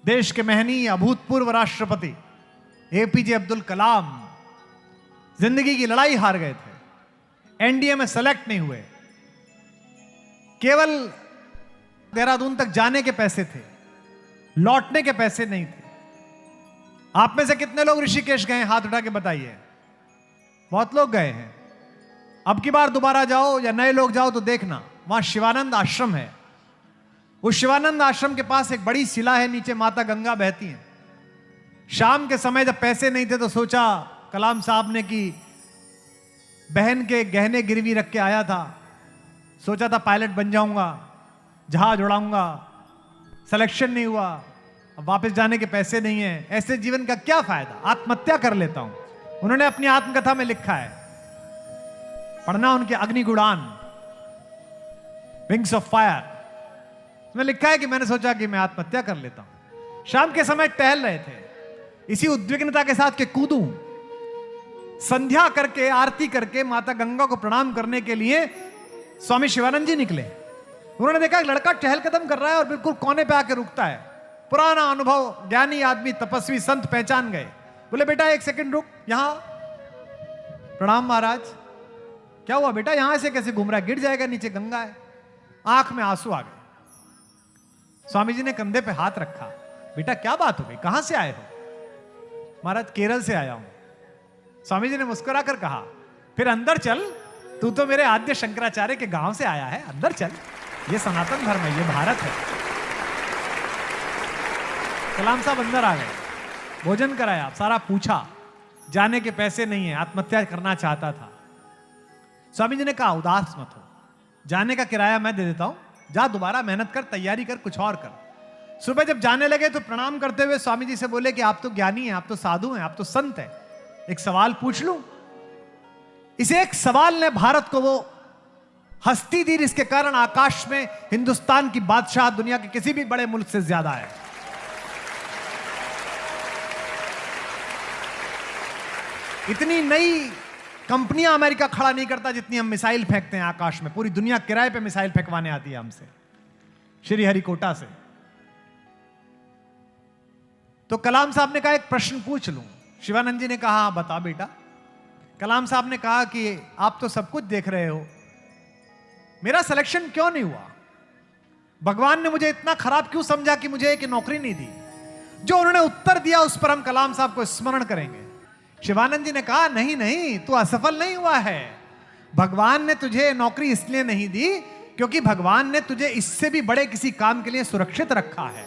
देश के महनीय अभूतपूर्व राष्ट्रपति एपीजे अब्दुल कलाम जिंदगी की लड़ाई हार गए थे, एनडीए में सेलेक्ट नहीं हुए, केवल देहरादून तक जाने के पैसे थे, लौटने के पैसे नहीं थे। आप में से कितने लोग ऋषिकेश गए? हाथ उठा के बताइए। बहुत लोग गए हैं। अब की बार दोबारा जाओ या नए लोग जाओ तो देखना, वहां शिवानंद आश्रम है। उस शिवानंद आश्रम के पास एक बड़ी शिला है, नीचे माता गंगा बहती है। शाम के समय जब पैसे नहीं थे तो सोचा कलाम साहब ने कि बहन के गहने गिरवी रख के आया था, सोचा था पायलट बन जाऊंगा, जहाज उड़ाऊंगा, सिलेक्शन नहीं हुआ, अब वापस जाने के पैसे नहीं है, ऐसे जीवन का क्या फायदा, आत्महत्या कर लेता हूं। उन्होंने अपनी आत्मकथा में लिखा है, पढ़ना उनके अग्निगुणान, विंग्स ऑफ फायर में लिखा है कि मैंने सोचा कि मैं आत्महत्या कर लेता हूं। शाम के समय टहल रहे थे, इसी उद्विग्नता के साथ के कूदूं, संध्या करके आरती करके माता गंगा को प्रणाम करने के लिए स्वामी शिवानंद जी निकले। उन्होंने देखा एक लड़का टहल कदम कर रहा है और बिल्कुल कोने पे आके रुकता है। पुराना अनुभव, ज्ञानी आदमी, तपस्वी संत पहचान गए। बोले बेटा एक सेकंड रुक, यहां प्रणाम महाराज। क्या हुआ बेटा, यहां से कैसे घूम रहा है, गिर जाएगा, नीचे गंगा है। आंख में आंसू आ गए। स्वामी जी ने कंधे पे हाथ रखा, बेटा क्या बात हो गई, कहां से आए हो? महाराज केरल से आया हूं। स्वामी जी ने मुस्कुरा कर कहा, फिर अंदर चल, तू तो मेरे आद्य शंकराचार्य के गांव से आया है, अंदर चल, ये सनातन धर्म है, ये भारत है। कलाम साहब अंदर आ गए, भोजन कराया, सारा पूछा, जाने के पैसे नहीं है, आत्महत्या करना चाहता था। स्वामी जी ने कहा उदास मत हो, जाने का किराया मैं दे देता हूं, जा दोबारा मेहनत कर, तैयारी कर, कुछ और कर। सुबह जब जाने लगे तो प्रणाम करते हुए स्वामी जी से बोले कि आप तो ज्ञानी हैं, आप तो साधु हैं, आप तो संत हैं, एक सवाल पूछ लूं? इस एक सवाल ने भारत को वो हस्ती दी जिसके कारण आकाश में हिंदुस्तान की बादशाह दुनिया के किसी भी बड़े मुल्क से ज्यादा है। इतनी नई कंपनियां अमेरिका खड़ा नहीं करता जितनी हम मिसाइल फेंकते हैं आकाश में। पूरी दुनिया किराए पे मिसाइल फेंकवाने आती है हमसे, श्रीहरिकोटा से। तो कलाम साहब ने कहा एक प्रश्न पूछ लूं? शिवानंद जी ने कहा हाँ बता बेटा। कलाम साहब ने कहा कि आप तो सब कुछ देख रहे हो, मेरा सिलेक्शन क्यों नहीं हुआ? भगवान ने मुझे इतना खराब क्यों समझा कि मुझे एक नौकरी नहीं दी? जो उन्होंने उत्तर दिया उस पर हम कलाम साहब को स्मरण करेंगे। शिवानंद जी ने कहा नहीं नहीं, तू असफल नहीं हुआ है। भगवान ने तुझे नौकरी इसलिए नहीं दी क्योंकि भगवान ने तुझे इससे भी बड़े किसी काम के लिए सुरक्षित रखा है।